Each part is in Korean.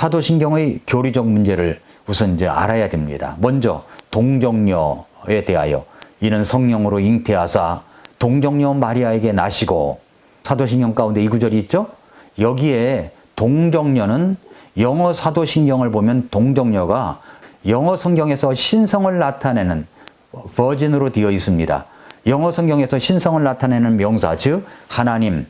사도신경의 교리적 문제를 우선 이제 알아야 됩니다. 먼저 동정녀에 대하여 이는 성령으로 잉태하사 동정녀 마리아에게 나시고, 사도신경 가운데 이 구절이 있죠? 여기에 동정녀는 영어 사도신경을 보면 동정녀가 영어 성경에서 신성을 나타내는 버진으로 되어 있습니다. 영어 성경에서 신성을 나타내는 명사, 즉 하나님,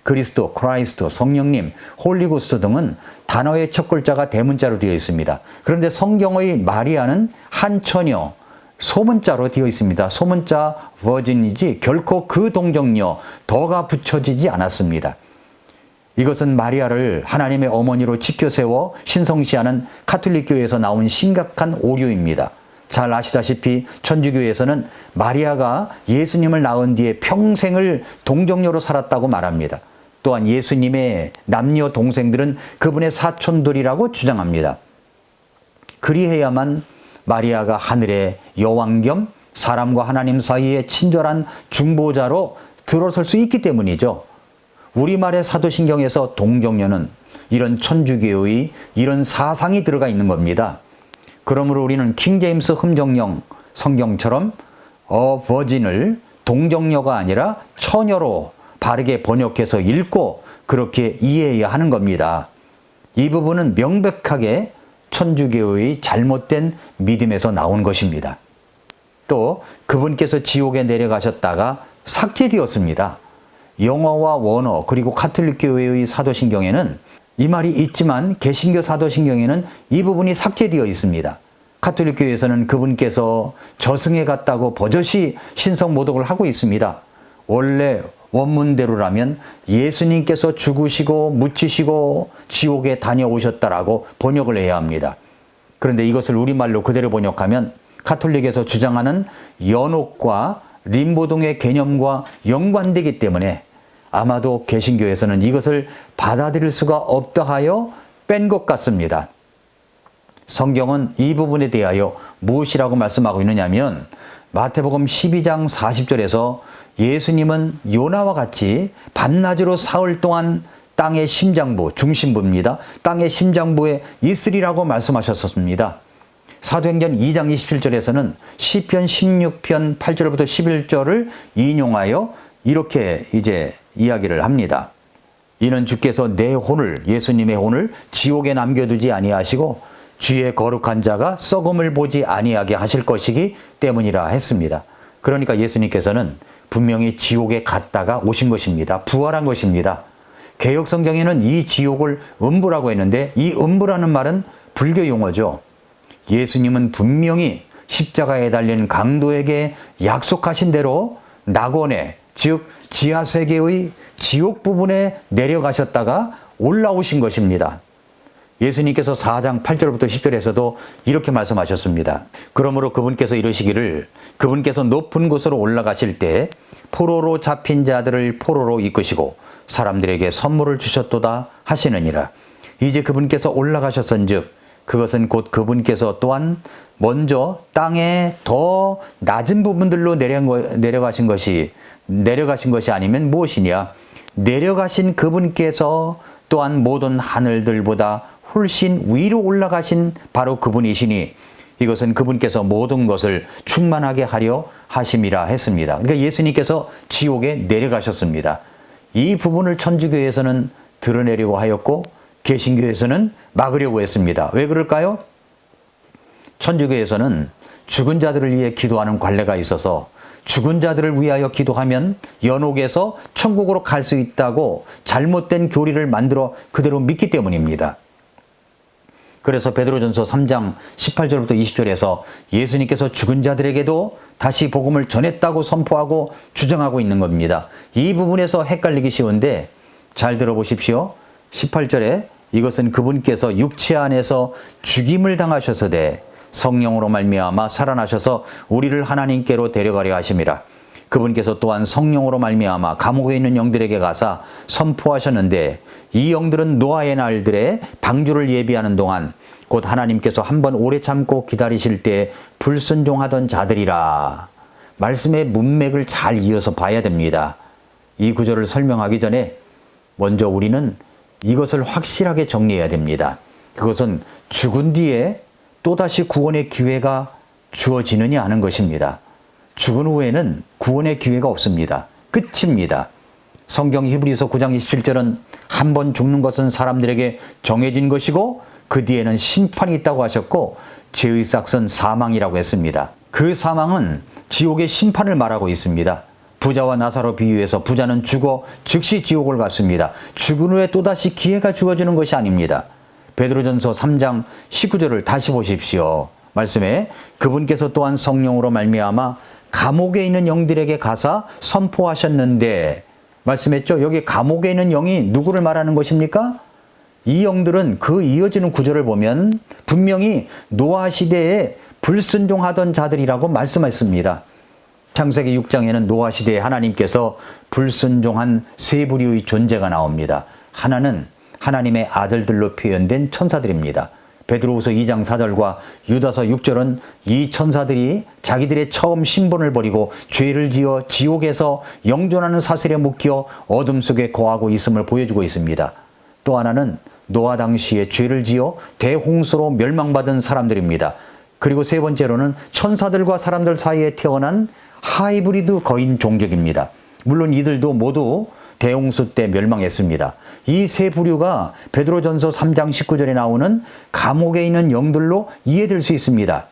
그리스도, 크라이스트, 성령님, 홀리고스트 등은 단어의 첫 글자가 대문자로 되어 있습니다. 그런데 성경의 마리아는 한처녀, 소문자로 되어 있습니다. 소문자 버진이지 결코 그 동정녀, 더가 붙여지지 않았습니다. 이것은 마리아를 하나님의 어머니로 지켜세워 신성시하는 카톨릭교회에서 나온 심각한 오류입니다. 잘 아시다시피 천주교에서는 마리아가 예수님을 낳은 뒤에 평생을 동정녀로 살았다고 말합니다. 또한 예수님의 남녀 동생들은 그분의 사촌들이라고 주장합니다. 그리해야만 마리아가 하늘의 여왕 겸 사람과 하나님 사이의 친절한 중보자로 들어설 수 있기 때문이죠. 우리말의 사도신경에서 동정녀는 이런 천주교의 이런 사상이 들어가 있는 겁니다. 그러므로 우리는 킹제임스 흠정령 성경처럼 버진을 동정녀가 아니라 처녀로 바르게 번역해서 읽고 그렇게 이해해야 하는 겁니다. 이 부분은 명백하게 천주교의 잘못된 믿음에서 나온 것입니다. 또 그분께서 지옥에 내려가셨다가 삭제되었습니다. 영어와 원어 그리고 카톨릭교회의 사도신경에는 이 말이 있지만 개신교 사도신경에는 이 부분이 삭제되어 있습니다. 카톨릭교회에서는 그분께서 저승에 갔다고 버젓이 신성모독을 하고 있습니다. 원래 원문대로라면 예수님께서 죽으시고 묻히시고 지옥에 다녀오셨다라고 번역을 해야 합니다. 그런데 이것을 우리말로 그대로 번역하면 카톨릭에서 주장하는 연옥과 림보 등의 개념과 연관되기 때문에 아마도 개신교에서는 이것을 받아들일 수가 없다 하여 뺀 것 같습니다. 성경은 이 부분에 대하여 무엇이라고 말씀하고 있느냐면 마태복음 12장 40절에서 예수님은 요나와 같이 밤낮으로 사흘 동안 땅의 심장부, 중심부입니다. 땅의 심장부에 있으리라고 말씀하셨습니다. 사도행전 2장 27절에서는 시편 16편 8절부터 11절을 인용하여 이렇게 이제 이야기를 합니다. 이는 주께서 내 혼을, 예수님의 혼을 지옥에 남겨두지 아니하시고 주의 거룩한 자가 썩음을 보지 아니하게 하실 것이기 때문이라 했습니다. 그러니까 예수님께서는 분명히 지옥에 갔다가 오신 것입니다. 부활한 것입니다. 개역 성경에는 이 지옥을 음부라고 했는데 이 음부라는 말은 불교 용어죠. 예수님은 분명히 십자가에 달린 강도에게 약속하신 대로 낙원에, 즉 지하세계의 지옥 부분에 내려가셨다가 올라오신 것입니다. 예수님께서 4장 8절부터 10절에서도 이렇게 말씀하셨습니다. 그러므로 그분께서 이르시기를 그분께서 높은 곳으로 올라가실 때 포로로 잡힌 자들을 포로로 이끄시고 사람들에게 선물을 주셨도다 하시느니라. 이제 그분께서 올라가셨은즉 그것은 곧 그분께서 또한 먼저 땅에 더 낮은 부분들로 내려가신 것이 아니면 무엇이냐? 내려가신 그분께서 또한 모든 하늘들보다 훨씬 위로 올라가신 바로 그분이시니 이것은 그분께서 모든 것을 충만하게 하려 하심이라 했습니다. 그러니까 예수님께서 지옥에 내려가셨습니다. 이 부분을 천주교에서는 드러내려고 하였고 개신교에서는 막으려고 했습니다. 왜 그럴까요? 천주교에서는 죽은 자들을 위해 기도하는 관례가 있어서 죽은 자들을 위하여 기도하면 연옥에서 천국으로 갈 수 있다고 잘못된 교리를 만들어 그대로 믿기 때문입니다. 그래서 베드로전서 3장 18절부터 20절에서 예수님께서 죽은 자들에게도 다시 복음을 전했다고 선포하고 주장하고 있는 겁니다. 이 부분에서 헷갈리기 쉬운데 잘 들어보십시오. 18절에 이것은 그분께서 육체 안에서 죽임을 당하셔서되 성령으로 말미암아 살아나셔서 우리를 하나님께로 데려가려 하심이라. 그분께서 또한 성령으로 말미암아 감옥에 있는 영들에게 가사 선포하셨는데 이 영들은 노아의 날들에 방주를 예비하는 동안 곧 하나님께서 한번 오래 참고 기다리실 때 불순종하던 자들이라. 말씀의 문맥을 잘 이어서 봐야 됩니다. 이 구절을 설명하기 전에 먼저 우리는 이것을 확실하게 정리해야 됩니다. 그것은 죽은 뒤에 또다시 구원의 기회가 주어지느냐 하는 것입니다. 죽은 후에는 구원의 기회가 없습니다. 끝입니다. 성경 히브리서 9장 27절은 한 번 죽는 것은 사람들에게 정해진 것이고 그 뒤에는 심판이 있다고 하셨고 죄의 삭은 사망이라고 했습니다. 그 사망은 지옥의 심판을 말하고 있습니다. 부자와 나사로 비유해서 부자는 죽어 즉시 지옥을 갔습니다. 죽은 후에 또다시 기회가 주어지는 것이 아닙니다. 베드로전서 3장 19절을 다시 보십시오. 말씀에 그분께서 또한 성령으로 말미암아 감옥에 있는 영들에게 가사 선포하셨는데, 말씀했죠. 여기 감옥에 있는 영이 누구를 말하는 것입니까? 이 영들은 그 이어지는 구절을 보면 분명히 노아 시대에 불순종하던 자들이라고 말씀했습니다. 창세기 6장에는 노아 시대에 하나님께서 불순종한 세 부류의 존재가 나옵니다. 하나는 하나님의 아들들로 표현된 천사들입니다. 베드로후서 2장 4절과 유다서 6절은 이 천사들이 자기들의 처음 신분을 버리고 죄를 지어 지옥에서 영존하는 사슬에 묶여 어둠 속에 거하고 있음을 보여주고 있습니다. 또 하나는 노아 당시에 죄를 지어 대홍수로 멸망받은 사람들입니다. 그리고 세 번째로는 천사들과 사람들 사이에 태어난 하이브리드 거인 종족입니다. 물론 이들도 모두 대홍수 때 멸망했습니다. 이 세 부류가 베드로전서 3장 19절에 나오는 감옥에 있는 영들로 이해될 수 있습니다.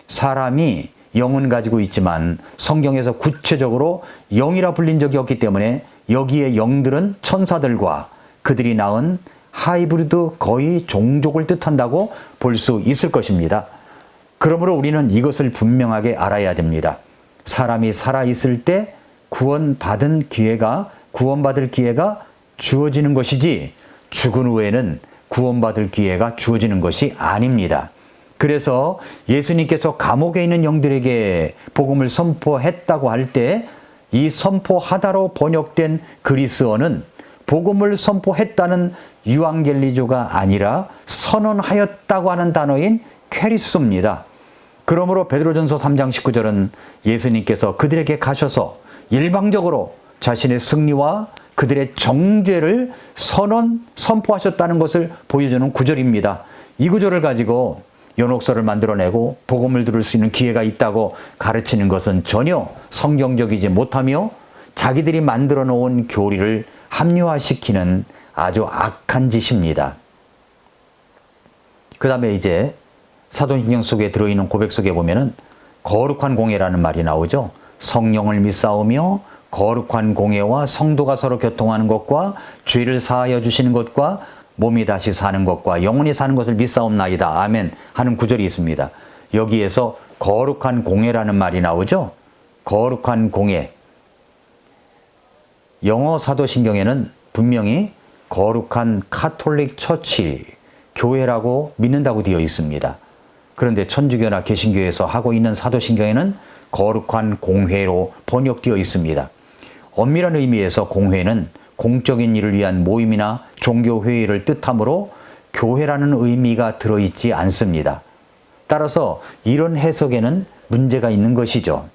사람이 영은 가지고 있지만 성경에서 구체적으로 영이라 불린 적이 없기 때문에 여기에 영들은 천사들과 그들이 낳은 하이브리드 거의 종족을 뜻한다고 볼 수 있을 것입니다. 그러므로 우리는 이것을 분명하게 알아야 됩니다. 사람이 살아있을 때 구원받을 기회가 주어지는 것이지 죽은 후에는 구원받을 기회가 주어지는 것이 아닙니다. 그래서 예수님께서 감옥에 있는 영들에게 복음을 선포했다고 할 때 이 선포하다로 번역된 그리스어는 복음을 선포했다는 유앙겔리조가 아니라 선언하였다고 하는 단어인 퀘리스입니다. 그러므로 베드로전서 3장 19절은 예수님께서 그들에게 가셔서 일방적으로 자신의 승리와 그들의 정죄를 선포하셨다는 것을 보여주는 구절입니다. 이 구절을 가지고 연옥서를 만들어내고 복음을 들을 수 있는 기회가 있다고 가르치는 것은 전혀 성경적이지 못하며 자기들이 만들어 놓은 교리를 합리화시키는 아주 악한 짓입니다. 그 다음에 이제 사도신경 속에 들어있는 고백 속에 보면은 거룩한 공예라는 말이 나오죠. 성령을 믿사오며 거룩한 공예와 성도가 서로 교통하는 것과 죄를 사하여 주시는 것과 몸이 다시 사는 것과 영원히 사는 것을 믿사옵나이다. 아멘 하는 구절이 있습니다. 여기에서 거룩한 공예라는 말이 나오죠. 거룩한 공예. 영어 사도신경에는 분명히 거룩한 카톨릭 처치, 교회라고 믿는다고 되어 있습니다. 그런데 천주교나 개신교에서 하고 있는 사도신경에는 거룩한 공회로 번역되어 있습니다. 엄밀한 의미에서 공회는 공적인 일을 위한 모임이나 종교회의를 뜻하므로 교회라는 의미가 들어있지 않습니다. 따라서 이런 해석에는 문제가 있는 것이죠.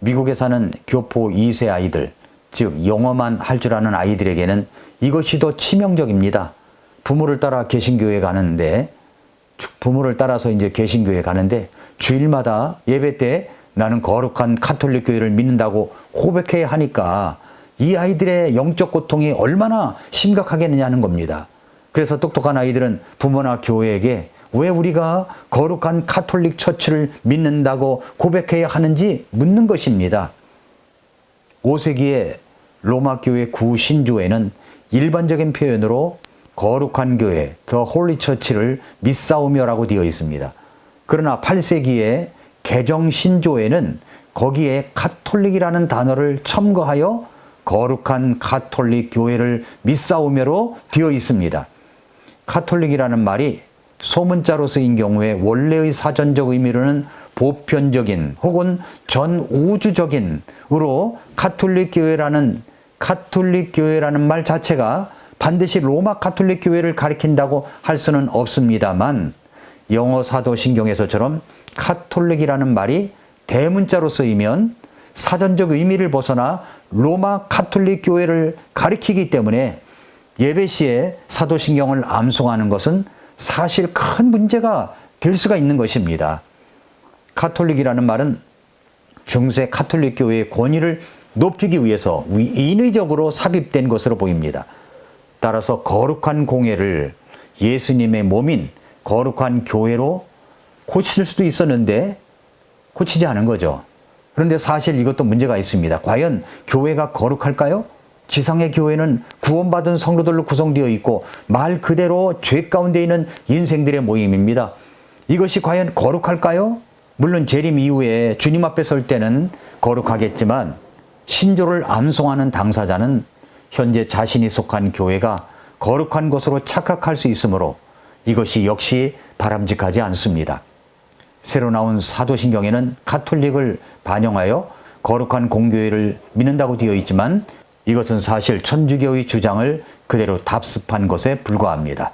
미국에 사는 교포 2세 아이들, 즉 영어만 할 줄 아는 아이들에게는 이것이 더 치명적입니다. 부모를 따라 개신교에 가는데, 부모를 따라서 이제 개신교에 가는데 주일마다 예배 때 나는 거룩한 카톨릭 교회를 믿는다고 고백해야 하니까 이 아이들의 영적 고통이 얼마나 심각하겠느냐는 겁니다. 그래서 똑똑한 아이들은 부모나 교회에게 왜 우리가 거룩한 카톨릭 처치를 믿는다고 고백해야 하는지 묻는 것입니다. 5세기의 로마 교회 구신조에는 일반적인 표현으로 거룩한 교회, 더 홀리 처치를 믿사오며라고 되어 있습니다. 그러나 8세기의 개정신조에는 거기에 카톨릭이라는 단어를 첨가하여 거룩한 카톨릭 교회를 믿사오며로 되어 있습니다. 카톨릭이라는 말이 소문자로 쓰인 경우에 원래의 사전적 의미로는 보편적인 혹은 전우주적인으로 카톨릭 교회라는 말 자체가 반드시 로마 카톨릭 교회를 가리킨다고 할 수는 없습니다만 영어 사도신경에서처럼 카톨릭이라는 말이 대문자로 쓰이면 사전적 의미를 벗어나 로마 카톨릭 교회를 가리키기 때문에 예배 시에 사도신경을 암송하는 것은 사실 큰 문제가 될 수가 있는 것입니다. 카톨릭이라는 말은 중세 카톨릭 교회의 권위를 높이기 위해서 인위적으로 삽입된 것으로 보입니다. 따라서 거룩한 공예를 예수님의 몸인 거룩한 교회로 고칠 수도 있었는데 고치지 않은 거죠. 그런데 사실 이것도 문제가 있습니다. 과연 교회가 거룩할까요? 지상의 교회는 구원받은 성도들로 구성되어 있고 말 그대로 죄 가운데 있는 인생들의 모임입니다. 이것이 과연 거룩할까요? 물론 재림 이후에 주님 앞에 설 때는 거룩하겠지만 신조를 암송하는 당사자는 현재 자신이 속한 교회가 거룩한 것으로 착각할 수 있으므로 이것이 역시 바람직하지 않습니다. 새로 나온 사도신경에는 가톨릭을 반영하여 거룩한 공교회를 믿는다고 되어 있지만 이것은 사실 천주교의 주장을 그대로 답습한 것에 불과합니다.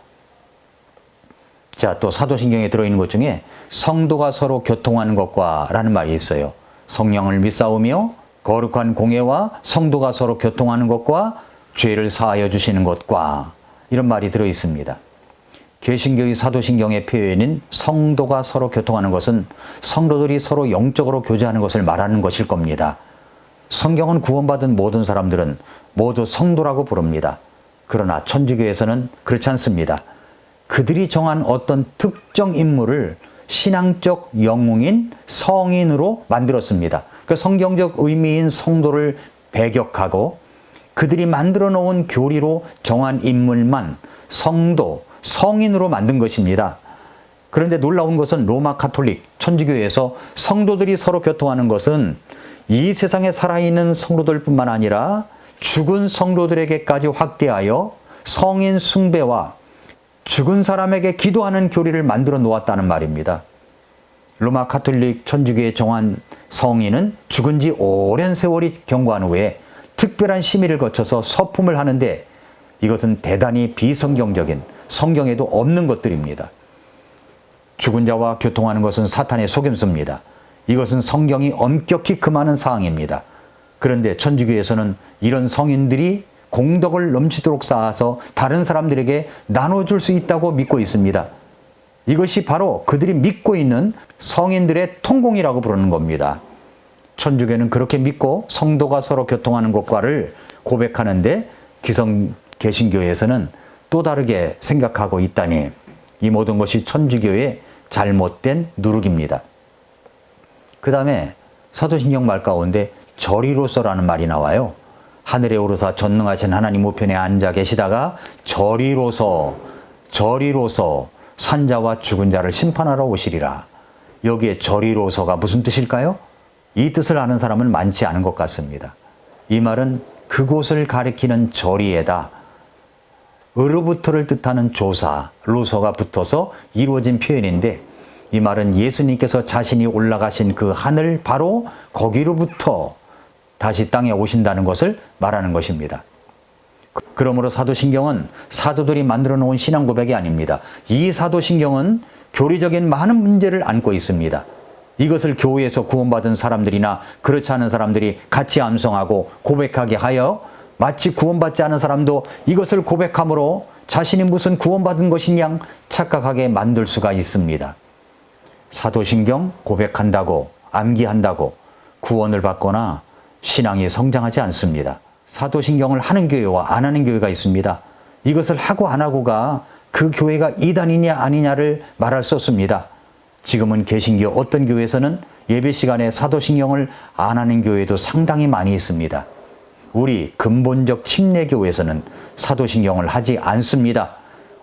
자, 또 사도신경에 들어있는 것 중에 성도가 서로 교통하는 것과 라는 말이 있어요. 성령을 믿사오며 거룩한 공예와 성도가 서로 교통하는 것과 죄를 사하여 주시는 것과 이런 말이 들어있습니다. 개신교의 사도신경의 표현인 성도가 서로 교통하는 것은 성도들이 서로 영적으로 교제하는 것을 말하는 것일 겁니다. 성경은 구원받은 모든 사람들은 모두 성도라고 부릅니다. 그러나 천주교에서는 그렇지 않습니다. 그들이 정한 어떤 특정 인물을 신앙적 영웅인 성인으로 만들었습니다. 그 성경적 의미인 성도를 배격하고 그들이 만들어 놓은 교리로 정한 인물만 성도, 성인으로 만든 것입니다. 그런데 놀라운 것은 로마 가톨릭 천주교에서 성도들이 서로 교통하는 것은 이 세상에 살아있는 성도들뿐만 아니라 죽은 성도들에게까지 확대하여 성인 숭배와 죽은 사람에게 기도하는 교리를 만들어 놓았다는 말입니다. 로마 가톨릭 천주교에 정한 성인은 죽은 지 오랜 세월이 경과한 후에 특별한 심의를 거쳐서 서품을 하는데 이것은 대단히 비성경적인 성경에도 없는 것들입니다. 죽은 자와 교통하는 것은 사탄의 속임수입니다. 이것은 성경이 엄격히 금하는 사항입니다. 그런데 천주교에서는 이런 성인들이 공덕을 넘치도록 쌓아서 다른 사람들에게 나눠줄 수 있다고 믿고 있습니다. 이것이 바로 그들이 믿고 있는 성인들의 통공이라고 부르는 겁니다. 천주교는 그렇게 믿고 성도가 서로 교통하는 것과를 고백하는데 개신교에서는 또 다르게 생각하고 있다니 이 모든 것이 천주교의 잘못된 누룩입니다. 그 다음에 사도신경 말 가운데 저리로서라는 말이 나와요. 하늘에 오르사 전능하신 하나님 우편에 앉아 계시다가 저리로서 산자와 죽은 자를 심판하러 오시리라. 여기에 저리로서가 무슨 뜻일까요? 이 뜻을 아는 사람은 많지 않은 것 같습니다. 이 말은 그곳을 가리키는 저리에다 으로부터를 뜻하는 조사, 로서가 붙어서 이루어진 표현인데 이 말은 예수님께서 자신이 올라가신 그 하늘 바로 거기로부터 다시 땅에 오신다는 것을 말하는 것입니다. 그러므로 사도신경은 사도들이 만들어 놓은 신앙 고백이 아닙니다. 이 사도신경은 교리적인 많은 문제를 안고 있습니다. 이것을 교회에서 구원받은 사람들이나 그렇지 않은 사람들이 같이 암송하고 고백하게 하여 마치 구원받지 않은 사람도 이것을 고백함으로 자신이 무슨 구원받은 것이냐 착각하게 만들 수가 있습니다. 사도신경 고백한다고 암기한다고 구원을 받거나 신앙이 성장하지 않습니다. 사도신경을 하는 교회와 안 하는 교회가 있습니다. 이것을 하고 안 하고가 그 교회가 이단이냐 아니냐를 말할 수 없습니다. 지금은 개신교 어떤 교회에서는 예배 시간에 사도신경을 안 하는 교회도 상당히 많이 있습니다. 우리 근본적 침례교회에서는 사도신경을 하지 않습니다.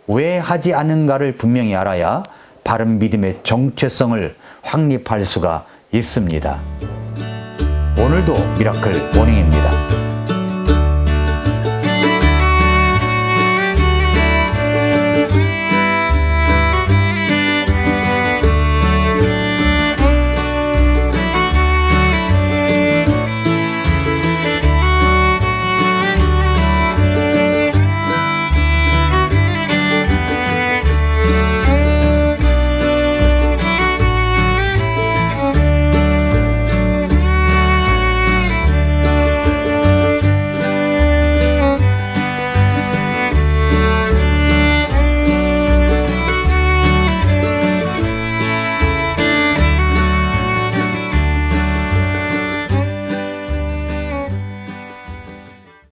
왜 하지 않는가를 분명히 알아야 바른 믿음의 정체성을 확립할 수가 있습니다. 오늘도 미라클 모닝입니다.